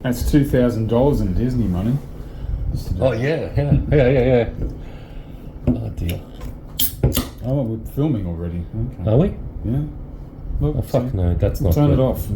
That's $2,000 in Disney money. Oh yeah. Oh dear. Oh, we're filming already. Okay. Are we? Yeah. Look, Oh fuck see? no, that's not Turn good. it off.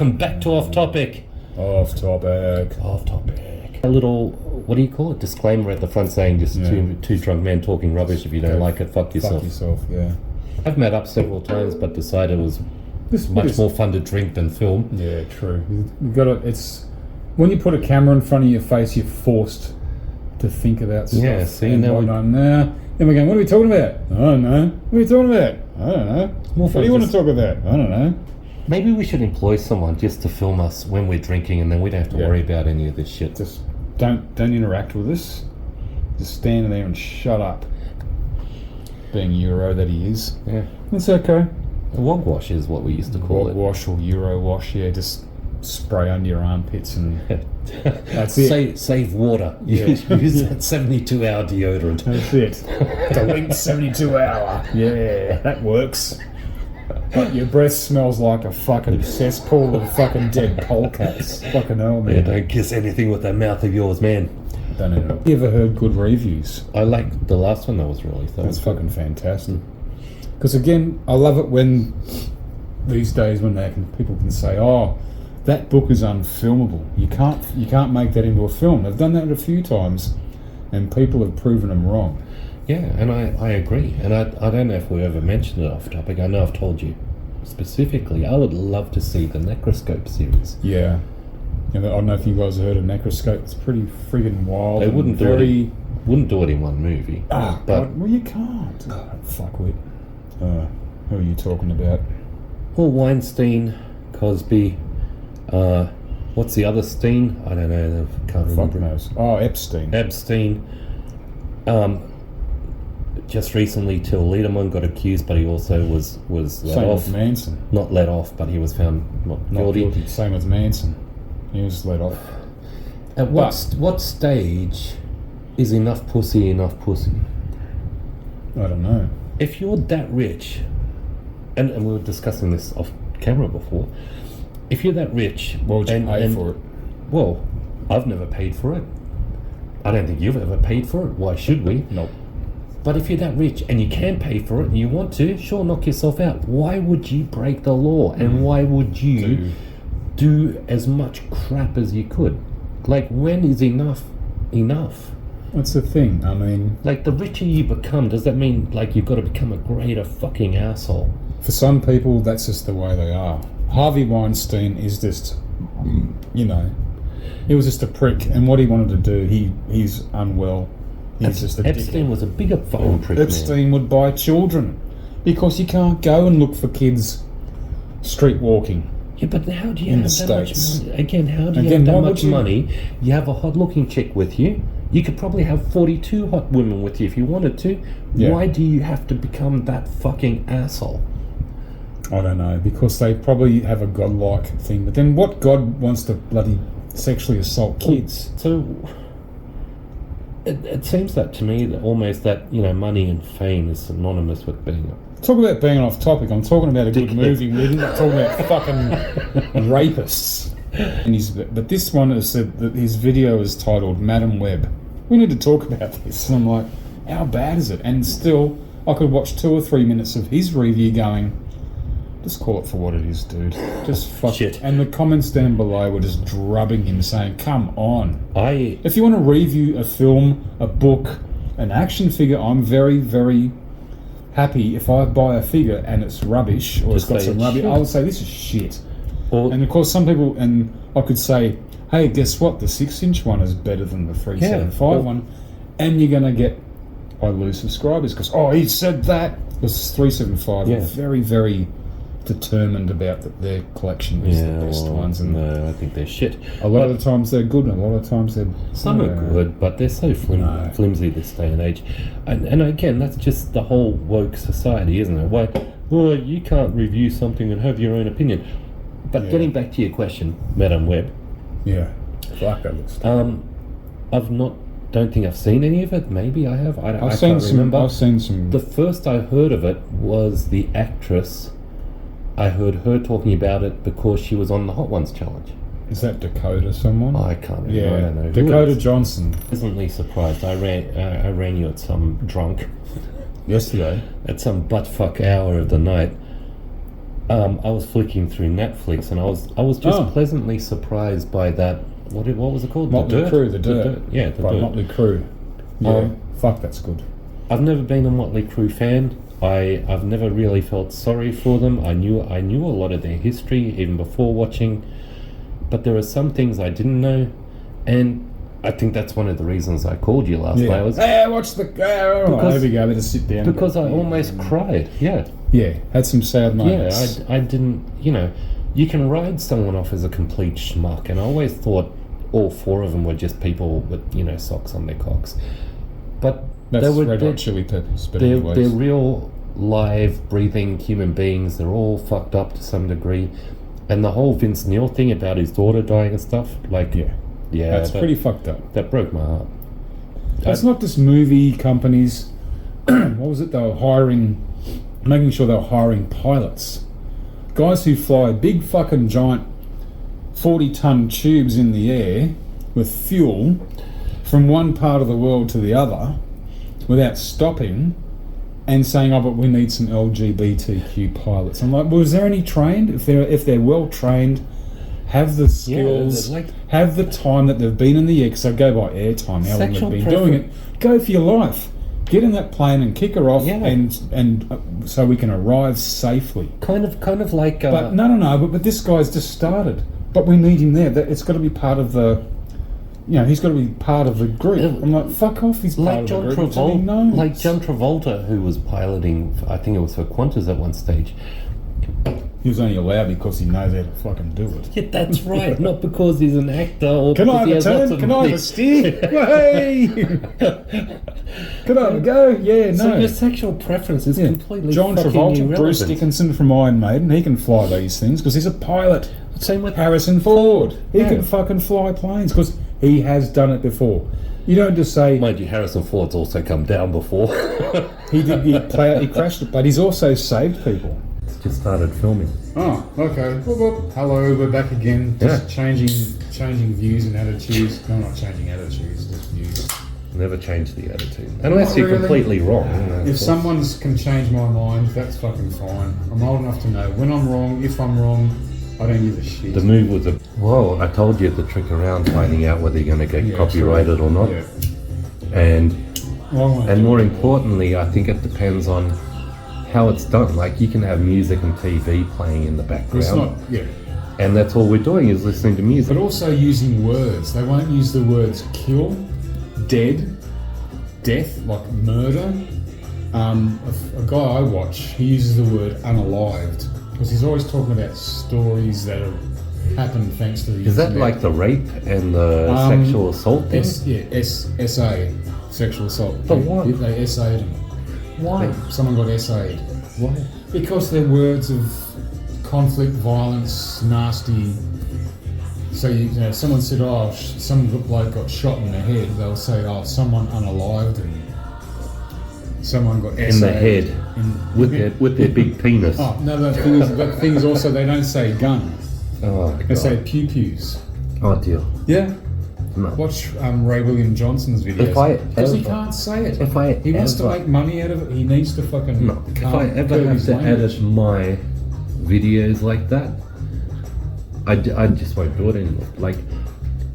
Welcome back to Off Topic. Off topic. Off Topic. A little, what do you call it? Disclaimer at the front saying just two drunk men talking rubbish. If you don't like it, fuck yourself. Fuck yourself, yeah. I've met up several times, but decided it was much more fun to drink than film. Yeah, true. You got to. It's when you put a camera in front of your face, you're forced to think about stuff. Yeah, see, and now then we're going, what are we talking about? I don't know. What are you talking about? I don't know. What do you want to talk about? I don't know. Maybe we should employ someone just to film us when we're drinking, and then we don't have to worry about any of this shit. Just don't interact with us. Just stand there and shut up. Being Euro that he is. Yeah. It's okay. A wog wash is what we used to call Wog wash or Euro wash, yeah, just spray under your armpits and that's it. Save water. Yeah. Use that 72-hour deodorant. That's it. Delete 72 hour. Yeah, that works. But your breath smells like a fucking cesspool of fucking dead polecats. Fucking hell, man. Yeah, don't kiss anything with that mouth of yours, man. Don't know. You ever heard good reviews? I liked the last one that was released. That's fucking fantastic. Because again, I love it when these days when people can say, "Oh, that book is unfilmable. You can't make that into a film." They've done that a few times, and people have proven them wrong. Yeah, and I agree. And I don't know if we ever mentioned it off topic. I know I've told you specifically. I would love to see the Necroscope series. Yeah. I don't know if you guys have heard of Necroscope. It's pretty friggin' wild. They wouldn't do it in one movie. Ah, but well, you can't. Fuckwit. Who are you talking about? Well, Weinstein, Cosby. What's the other Steen? I don't know. I can't remember. Fuck knows. Oh, Epstein. Just recently, Till Lindemann got accused, but he also was let Same off. with Manson. Not let off, but he was found not guilty. Same with Manson. He was let off. At what stage is enough pussy enough pussy? I don't know. If you're that rich, and we were discussing this off camera before, if you're that rich... What would you pay for it? Well, I've never paid for it. I don't think you've ever paid for it. Why should we? Nope. But if you're that rich and you can pay for it and you want to, sure, knock yourself out. Why would you break the law? And why would you do as much crap as you could? Like, when is enough enough? That's the thing. I mean... Like, the richer you become, does that mean, like, you've got to become a greater fucking asshole? For some people, that's just the way they are. Harvey Weinstein is just, he was just a prick. And what he wanted to do, he's unwell. He's just a Epstein dickhead. was a bigger fucking prick, Epstein would buy children. Because you can't go and look for kids street walking. Yeah, but how do you in have the that States. much money? Again, how do you have that much money? You have a hot-looking chick with you. You could probably have 42 hot women with you if you wanted to. Yeah. Why do you have to become that fucking asshole? I don't know, because they probably have a godlike thing. But then what god wants to bloody sexually assault kids? So it seems that to me that almost that, money and fame is synonymous with being Talk about being off topic. I'm talking about a good movie. We're not talking about fucking rapists. But this one has said that his video is titled Madam Web. We need to talk about this. And I'm like, how bad is it? And still, I could watch 2 or 3 minutes of his review going, just call it for what it is, dude. Just fuck shit. And the comments down below were just drubbing him, saying, come on. If you want to review a film, a book, an action figure, I'm very, very happy if I buy a figure and it's rubbish or it's got some rubbish. I would say this is shit. And of course, some people, and I could say, hey, guess what? The 6-inch one is better than the 375 one, and you're going to get, I lose subscribers because he said that. Because 375 are very, very determined about that their collection is the best ones. And no, I think they're shit. A lot of the times they're good, and a lot of the times they're... Some are good, but they're so flimsy this day and age. And again, that's just the whole woke society, isn't it? Why, well, you can't review something and have your own opinion. But getting back to your question, Madam Web. Yeah. Fuck, that looks. Don't think I've seen any of it. Maybe I have. I I've can't remember. I've seen some. The first I heard of it was the actress. I heard her talking about it because she was on the Hot Ones challenge. Is that Dakota someone? I can't remember. Yeah, I don't know. Dakota Johnson. Pleasantly surprised. I ran you at some drunk Yesterday. at some buttfuck hour of the night. I was flicking through Netflix and I was just pleasantly surprised by that. What was it called? Motley Crue, The Dirt. Yeah, The Dirt. Motley Crue. Yeah, fuck, that's good. I've never been a Motley Crue fan. I've never really felt sorry for them. I knew a lot of their history even before watching, but there are some things I didn't know, and I think that's one of the reasons I called you last night. Watch the... there we go, better sit down. Because I almost cried, yeah. Yeah, had some sad moments. Yeah, I didn't, you can ride someone off as a complete schmuck, and I always thought all four of them were just people with, socks on their cocks. But that's they were Red Hot Chili Peppers, but they're real, live, breathing human beings. They're all fucked up to some degree. And the whole Vince Neil thing about his daughter dying and stuff, yeah, that's pretty fucked up. That broke my heart. It's not just movie companies. What was it? They were making sure they were hiring pilots. Guys who fly big fucking giant 40-ton tubes in the air with fuel from one part of the world to the other without stopping and saying, but we need some LGBTQ pilots. I'm like, well, is there any trained? If they're well trained, have the skills, have the time that they've been in the air, because they go by air time, how long they've been doing it. Go for your life. Get in that plane and kick her off, and so we can arrive safely. Kind of like. But no. But this guy's just started. But we need him there. It's got to be part of the. He's got to be part of the group. I'm like, fuck off. He's part of the group. Like John Travolta, who was piloting. I think it was for Qantas at one stage. He was only allowed because he knows how to fucking do it. Yeah, that's right. Not because he's an actor or Can I because have a he has turn? Can I have a steer? Hey! Can I have a go? Yeah, no. So your sexual preference is completely John fucking Travolta, irrelevant. Bruce Dickinson from Iron Maiden, he can fly these things because he's a pilot. Same with Harrison Ford. He can fucking fly planes because he has done it before. You don't just say... Mind you, Harrison Ford's also come down before. He crashed it, but he's also saved people. Just started filming. Oh, okay. Hello, we're back again. Just changing views and attitudes. No, not changing attitudes, just views. Never change the attitude. Unless you're completely wrong. If someone can change my mind, that's fucking fine. I'm old enough to know when I'm wrong, if I'm wrong, I don't give a shit. The move was I told you the trick around finding out whether you're going to get copyrighted or not. Yeah. And more importantly, I think it depends on how it's done. Like, you can have music and TV playing in the background. And that's all we're doing is listening to music. But also using words. They won't use the words kill, dead, death, like murder. A guy I watch, he uses the word unalived because he's always talking about stories that have happened thanks to the Is internet. that like the rape and the sexual assault thing? SA, sexual assault. But what? They SA'd him. Why? Someone got SA'd. Why? Because they're words of conflict, violence, nasty. So someone said, some bloke got shot in the head. They'll say, someone unalived him. Someone got SA'd. In the head. With their big penis. Oh, no, the thing is also they don't say gun. Oh, they say pew-pews. Oh, dear. Yeah. No. Watch Ray William Johnson's videos. Because he can't say it. He wants to make money out of it. He needs to fucking... No. If I ever have to edit my videos like that, I just won't do it anymore. Like,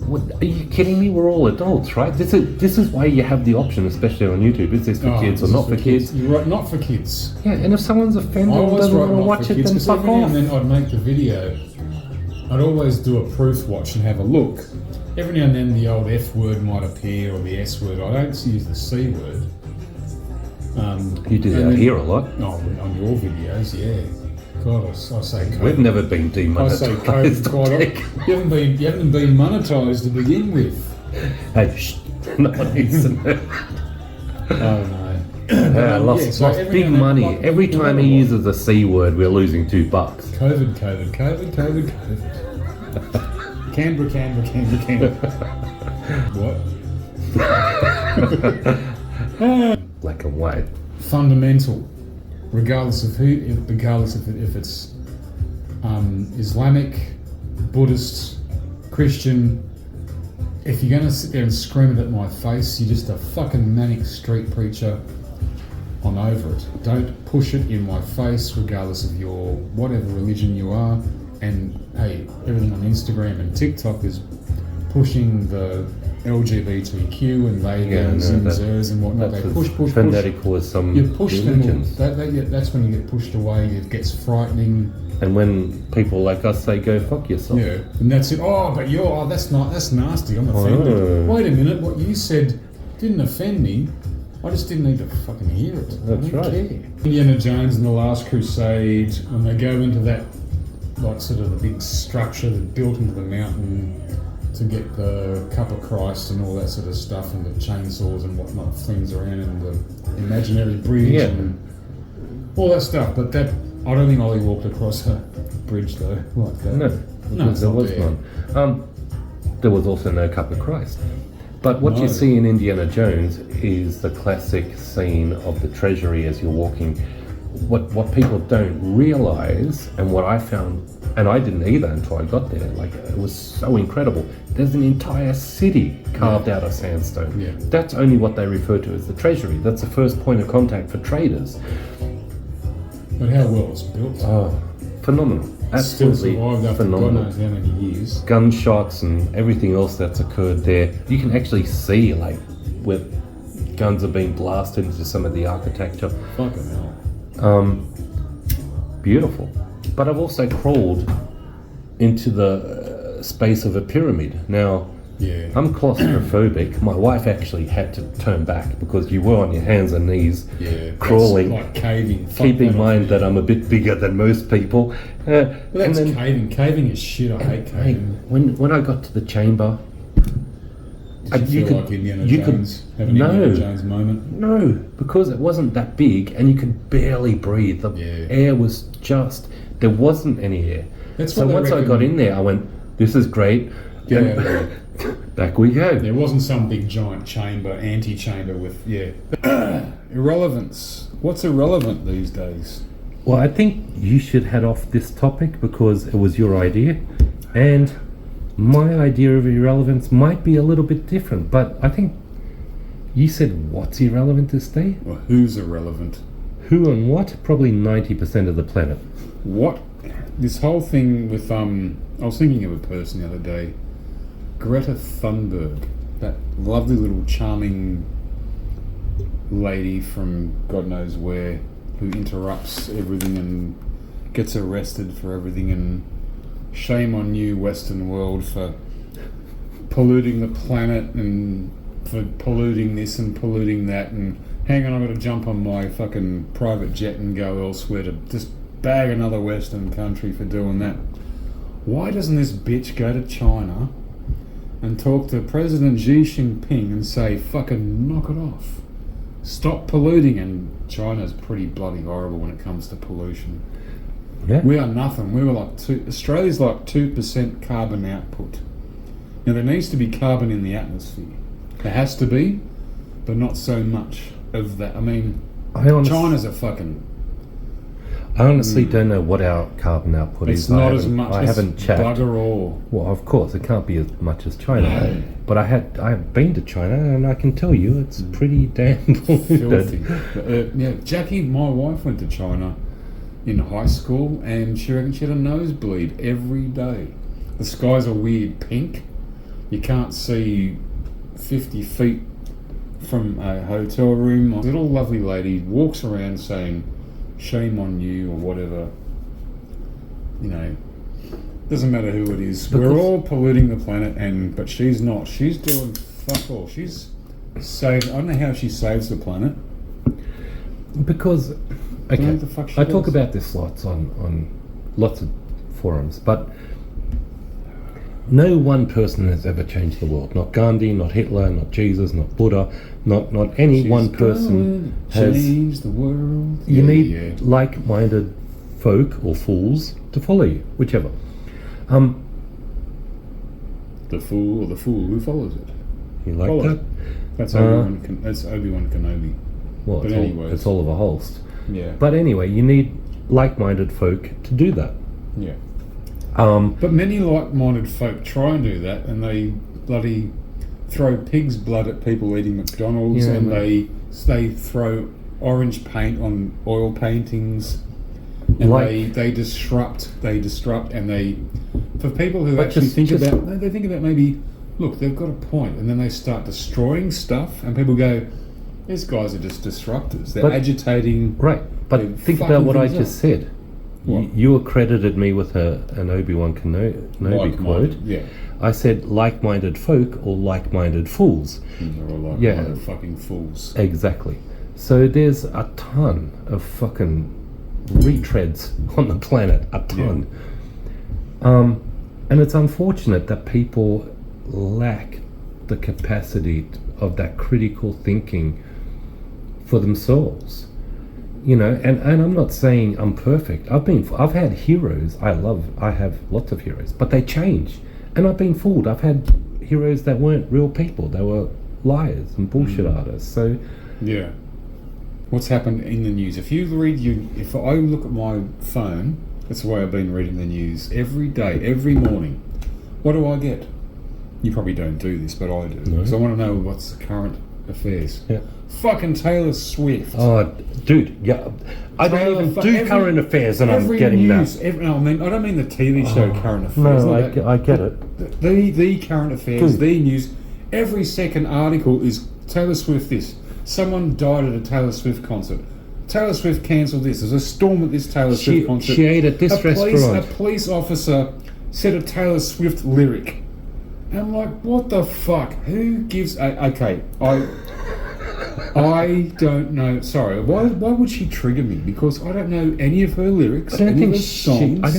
what, are you kidding me? We're all adults, right? This is why you have the option, especially on YouTube. Is this for kids or not for kids? You're right, not for kids. Yeah, and if someone's offended or doesn't want to watch it, then fuck off. And then I'd make the video. I'd always do a proof watch and have a look. Every now and then the old F word might appear or the S word. I don't use the C word. You do that here a lot. Oh, on your videos, yeah. God, I say COVID. We've never been demonetized. I say COVID. You haven't been monetized to begin with. Hey, shh. No one needs to know. Oh no. Lost big money. Every time he uses the C word, we're losing $2. COVID. Canberra. What? Black and white. Fundamental, regardless of if it's Islamic, Buddhist, Christian. If you're going to sit there and scream it at my face, you're just a fucking manic street preacher. I'm over it. Don't push it in my face, regardless of your whatever religion you are. And hey, everything on Instagram and TikTok is pushing the LGBTQ and they and zers and whatnot. They push. Fanatical as some you push religions. them. That's when you get pushed away. It gets frightening. And when people like us say, "Go fuck yourself," yeah, and that's it. Oh, but that's nasty. I'm offended. Wait a minute, what you said didn't offend me. I just didn't need to fucking hear it. That's right. Care. Indiana Jones and the Last Crusade, when they go into that, like sort of the big structure that built into the mountain to get the Cup of Christ and all that sort of stuff, and the chainsaws and whatnot, things around, and the imaginary bridge and all that stuff. But that, I don't think Ollie walked across a bridge though, like that. No, there was none. There was also no Cup of Christ. But what you see in Indiana Jones is the classic scene of the treasury as you're walking. What people don't realise, and what I found, and I didn't either until I got there, like it was so incredible. There's an entire city carved out of sandstone. Yeah. That's only what they refer to as the treasury. That's the first point of contact for traders. But how well it's built. Oh, phenomenal. Absolutely still survived after phenomenal. God knows how many years. Gunshots and everything else that's occurred there. You can actually see like where guns are being blasted into some of the architecture. Fucking hell. Beautiful. But I've also crawled into the space of a pyramid. Now, I'm claustrophobic. My wife actually had to turn back because you were on your hands and knees crawling. Like caving. Keep in mind that I'm a bit bigger than most people. Well, that's caving. Caving is shit. I hate caving. When I got to the chamber, Did you feel like Indiana Jones? Have an Indiana Jones moment? No, because it wasn't that big and you could barely breathe. The air was just, there wasn't any air. So once I got in there, I went, this is great. Get out of there. Back we go. There wasn't some big giant chamber, antechamber with, irrelevance. What's irrelevant these days? Well, I think you should head off this topic because it was your idea. And my idea of irrelevance might be a little bit different, but I think you said what's irrelevant this day? Well, who's irrelevant? Who and what? Probably 90% of the planet. What? This whole thing with, I was thinking of a person the other day, Greta Thunberg, that lovely little charming lady from God knows where, who interrupts everything and gets arrested for everything, and shame on you, Western world, for polluting the planet and for polluting this and polluting that, and hang on, I've got to jump on my fucking private jet and go elsewhere to just bag another Western country for doing that. Why doesn't this bitch go to China and talk to President Xi Jinping and say, fucking knock it off, stop polluting? And China's pretty bloody horrible when it comes to pollution. Yeah. We are nothing. We were like Australia's like 2% carbon output. Now there needs to be carbon in the atmosphere. There has to be, but not so much of that. I mean, China's a fucking... I honestly don't know what our carbon output is. It's not as much. I haven't checked. Bugger all. Well, of course, it can't be as much as China. No. But I've been to China, and I can tell you it's pretty damn polluted. Filthy. Jackie, my wife, went to China in high school, and she reckoned she had a nosebleed every day. The skies are weird pink. You can't see 50 feet from a hotel room. A little lovely lady walks around saying, shame on you, or whatever. You know, doesn't matter who it is. We're all polluting the planet, but she's not. She's doing fuck all. She's saved. I don't know how she saves the planet. Because, okay, I talk about this lots on lots of forums, but no one person has ever changed the world. Not Gandhi, not Hitler, not Jesus, not Buddha, not any one person has changed the world. You need like-minded folk or fools to follow you, whichever. The fool or the fool who follows it. You like Follow that? it. That's Obi-Wan Kenobi. Well, But anyways. it's Oliver Holst. Yeah. But anyway, you need like-minded folk to do that. Yeah. But many like-minded folk try and do that, and they bloody throw pig's blood at people eating McDonald's, and they throw orange paint on oil paintings, and they disrupt, and they, for people who actually think about maybe, look, they've got a point, and then they start destroying stuff, and people go, these guys are just disruptors. They're agitating. Right, but think about what I just said. You accredited me with an Obi-Wan Kenobi quote. Yeah. I said like-minded folk or like-minded fools. They're all like-minded fucking fools. Exactly. So there's a ton of fucking retreads on the planet. A ton. Yeah. And it's unfortunate that people lack the capacity of that critical thinking for themselves. You know, and I'm not saying I'm perfect. I've had heroes I have lots of heroes, but they change. And I've been fooled. I've had heroes that weren't real people. They were liars and bullshit artists. So yeah. What's happened in the news? If I look at my phone, that's the way I've been reading the news every day, every morning. What do I get? You probably don't do this, but I do. Because I want to know what's the current affairs. Yeah. Fucking Taylor Swift. Oh, dude, yeah. I don't even do current affairs, and I'm getting news, that. I don't mean the TV show Current Affairs. No, I get it. The current affairs, the news. Every second article is Taylor Swift this. Someone died at a Taylor Swift concert. Taylor Swift cancelled this. There's a storm at this Taylor Swift concert. She ate at this restaurant. A police officer said a Taylor Swift lyric. And I'm like, what the fuck? Who gives I don't know. Sorry, why would she trigger me? Because I don't know any of her lyrics. I don't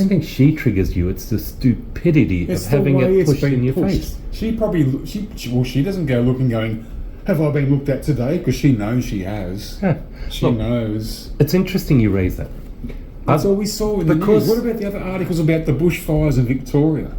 think she triggers you. It's the stupidity of having it pushed in your face. She doesn't go looking going, have I been looked at today? Because she knows she has. Yeah. She knows. It's interesting you raise that. That's all we saw in the news. What about the other articles about the bushfires in Victoria?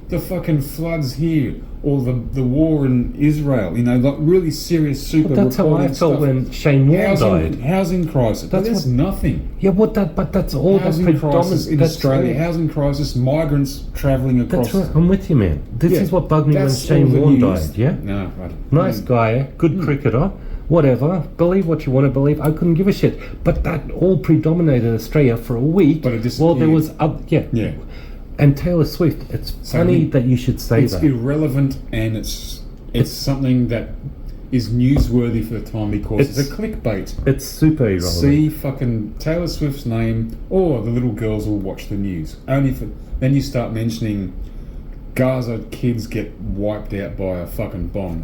The fucking floods here, or the war in Israel? You know, like really serious, super. That's how I felt when Shane Warne died. Housing crisis. That's nothing. Yeah, but that's all. Housing crisis in Australia. Housing crisis. Migrants travelling across. That's right. I'm with you, man. This is what bugged me when Shane Warne died. Yeah. No, right. Nice guy, good cricketer. Whatever, believe what you want to believe. I couldn't give a shit. But that all predominated Australia for a week. But it just, there was yeah. And Taylor Swift. It's funny that you should say that. It's irrelevant, and it's something that is newsworthy for the time because it's a clickbait. It's super irrelevant. See fucking Taylor Swift's name, or the little girls will watch the news. Only for then you start mentioning Gaza kids get wiped out by a fucking bomb.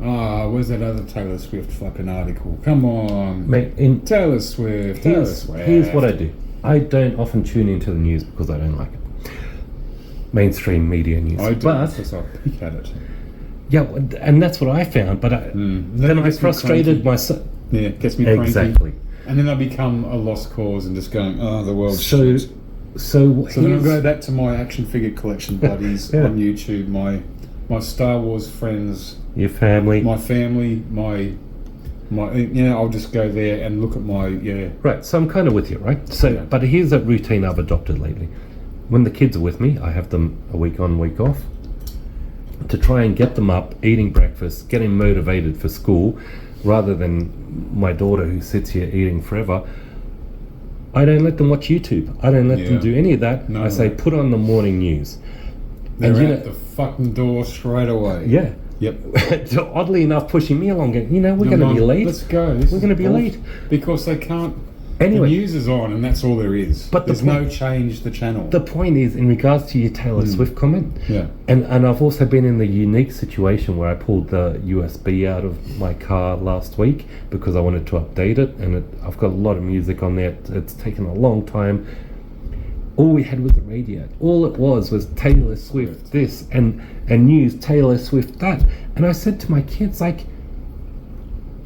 Where's that other Taylor Swift fucking article? Come on. Mate, Taylor Swift. Here's what I do. I don't often tune into the news because I don't like it. Mainstream media news. I do, because I pick at it. Yeah, and that's what I found, but then I frustrated myself. Yeah, it gets me cranky. Exactly. And then I become a lost cause and just going, the world's shit. So then I'll go back to my action figure collection buddies on YouTube, my Star Wars friends, your family, my family, my I'll just go there and look at my Right, so I'm kind of with you, right? So, but here's a routine I've adopted lately. When the kids are with me, I have them a week on, week off, to try and get them up, eating breakfast, getting motivated for school, rather than my daughter who sits here eating forever. I don't let them watch YouTube. I don't let them do any of that. I say, put on the morning news. They're out the fucking door straight away. Yeah. Yep. Oddly enough, pushing me along, going, we're going to be late. Let's go. We're going to be late. Because they can't. Anyway, the news is on, and that's all there is. But there's no change the channel. The point is, in regards to your Taylor Swift comment, and I've also been in the unique situation where I pulled the USB out of my car last week because I wanted to update it, and I've got a lot of music on there. It's taken a long time. All we had was the radio. All it was Taylor Swift this and news, Taylor Swift that. And I said to my kids, like,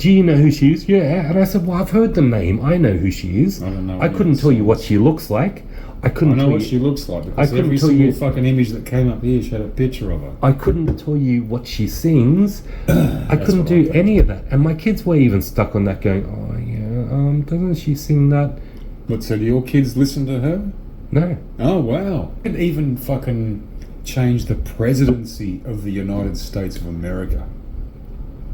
do you know who she is? Yeah. And I said, well, I've heard the name. I know who she is. I don't know. I couldn't tell you what she looks like. I couldn't know tell what you, she looks like because I couldn't every tell single you, fucking image that came up here, she had a picture of her. I couldn't tell you what she sings. I couldn't do any of that. And my kids were even stuck on that going, oh, yeah, doesn't she sing that? But so do your kids listen to her? No. Oh, wow. You can even fucking change the presidency of the United States of America.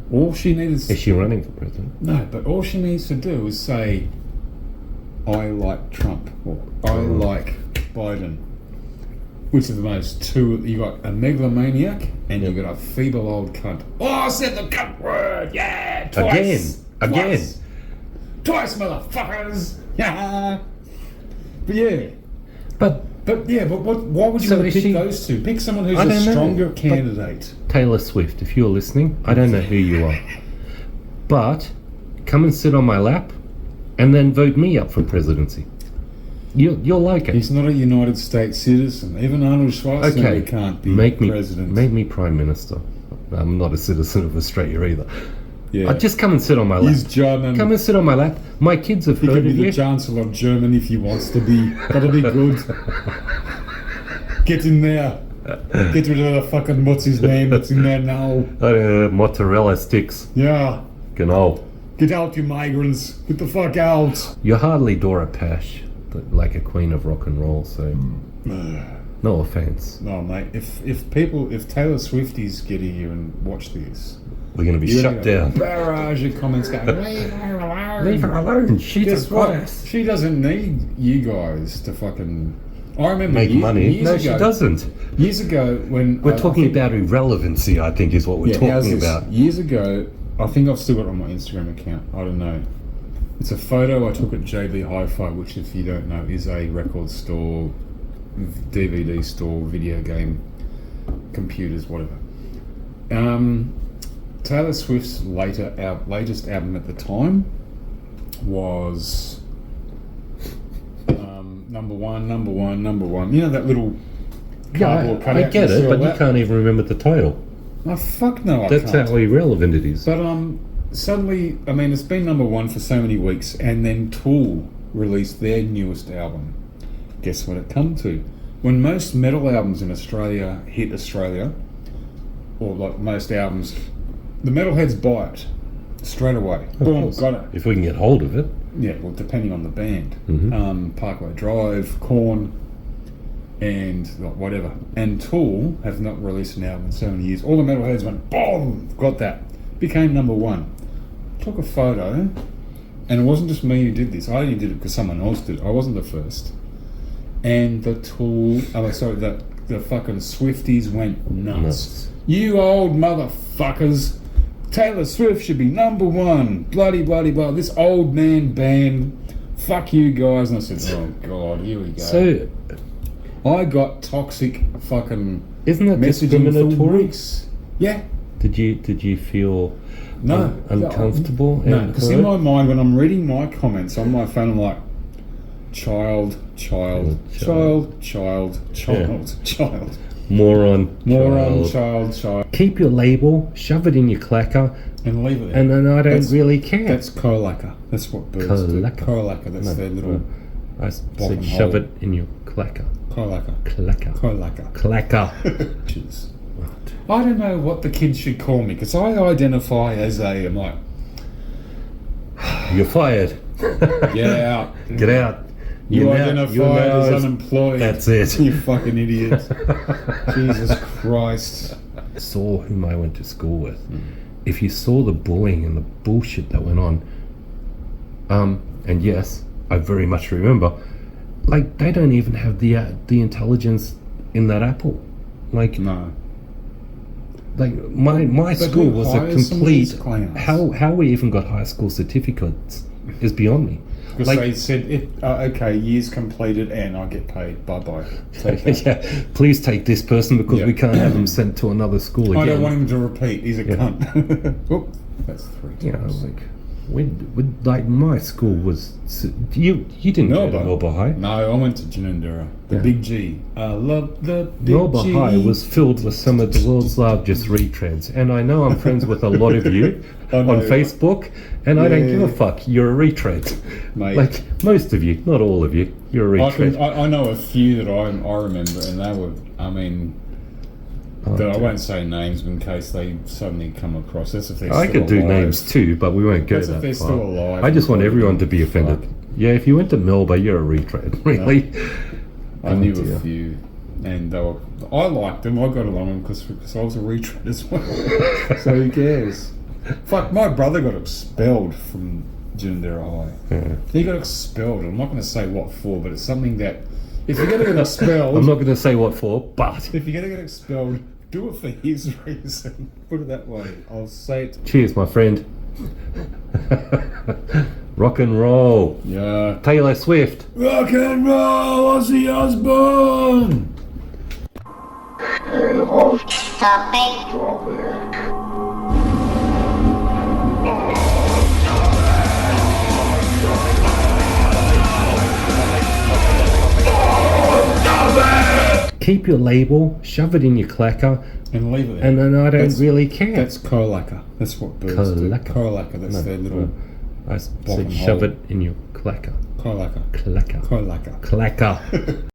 All she needs... Is she running for president? No, but all she needs to do is say, I like Trump, or I like Biden. Which are the most two... You got a megalomaniac, and you got a feeble old cunt. Oh, I said the cunt word! Yeah! Twice! Again! Twice, motherfuckers! Yeah! But yeah... But why would you want to pick those two? Pick someone who's a stronger candidate. Taylor Swift, if you're listening, I don't know who you are. But come and sit on my lap and then vote me up for presidency. You'll like it. He's not a United States citizen. Even Arnold Schwarzenegger can't be president. Make me prime minister. I'm not a citizen of Australia either. Yeah. Just come and sit on my lap. He's German. Come and sit on my lap. My kids have heard of you. He can be the Chancellor of Germany if he wants to be. That'll be good. Get in there. Get rid of the fucking, what's his name that's in there now? Mozzarella sticks. Yeah. Genau. Get out, you migrants. Get the fuck out. You're hardly Dora Pash, like a queen of rock and roll, so... No offense. No, mate. If Taylor Swifties get here and watch this... We're going to be shut down. Barrage of comments going, leave her alone. Leave her alone. She's a goddess. She doesn't need you guys to fucking... I remember make money. No, she doesn't. Years ago, when we're talking about irrelevancy, I think is what we're talking about. Years ago, I think I've still got it on my Instagram account. I don't know. It's a photo I took at JB Hi-Fi, which, if you don't know, is a record store, DVD store, video game, computers, whatever. Taylor Swift's latest album at the time was number one. You know that little cardboard cutout? I get it, but you can't even remember the title. Oh, fuck no, I can't. That's how irrelevant it is. But suddenly, I mean, it's been number one for so many weeks, and then Tool released their newest album. Guess what it come to? When most metal albums in Australia hit Australia, or like most albums, the metalheads buy it straight away. Boom, got it. If we can get hold of it. Yeah, well, depending on the band. Mm-hmm. Parkway Drive, Korn, and whatever. And Tool have not released an album in so many years. All the metalheads went, boom, got that. Became number one. Took a photo, and it wasn't just me who did this. I only did it because someone else did it. I wasn't the first. And the the fucking Swifties went nuts. You old motherfuckers. Taylor Swift should be number one. Bloody, bloody, blah. This old man band. Fuck you guys. And I said, oh God, here we go. So, I got toxic fucking isn't that messaging discriminatory? for weeks. Yeah. Did you feel uncomfortable? No, because in my mind, when I'm reading my comments on my phone, I'm like, child. Moron, child. Keep your label, shove it in your clacker, and leave it there. And then I don't really care. That's colacker. That's what birds do. Colacker. That's their little... I said shove it in your clacker. Colacker. Clacker. I don't know what the kids should call me, because I identify as I'm like... You're fired. Get out. Get out. You identify as unemployed. That's it. You fucking idiot. Jesus Christ. Saw whom I went to school with. If you saw the bullying and the bullshit that went on, and yes, I very much remember, like, they don't even have the intelligence in that apple. Like, no. Like, my school was a complete... How we even got high school certificates is beyond me. Because they said, okay, years completed and I get paid. Bye-bye. Yeah, please take this person because we can't have him sent to another school again. I don't want him to repeat. He's a cunt. Oop, that's 3 times. Yeah, like, Like my school was. You didn't go to Melba High. No, I went to Ginninderra. The Big G. I love the Big Melba G. High was filled with some of the world's largest retreads, and I know I'm friends with a lot of you on Facebook, and I don't give a fuck. You're a retread, mate. Like most of you, not all of you. You're a retread. I know a few that I remember, and they were. I mean. I won't say names in case they suddenly come across. That's if they're still alive. I could do names too, but we won't go That's that if they're far. still alive. I just want everyone to be offended. Yeah, if you went to Melba, you're a retread. Really? I knew a few, and they were. I liked them. I got along with them because I was a retread as well. So who cares? Fuck, my brother got expelled from Ginninderra High. Yeah. He got expelled. I'm not going to say what for, but it's something that if you're going to get expelled, I'm not going to say what for, but if you're going to get expelled. Do it for his reason. Put it that way. I'll say it. Cheers, my friend. Rock and roll. Yeah. Taylor Swift. Rock and roll, Ozzy Osbourne. Keep your label, shove it in your clacker, and leave it there. And then I don't really care. That's colaca. That's what birds do. Colaca. That's their little. I said shove it in your clacker. Colaca. Clacker. Colaca. Clacker.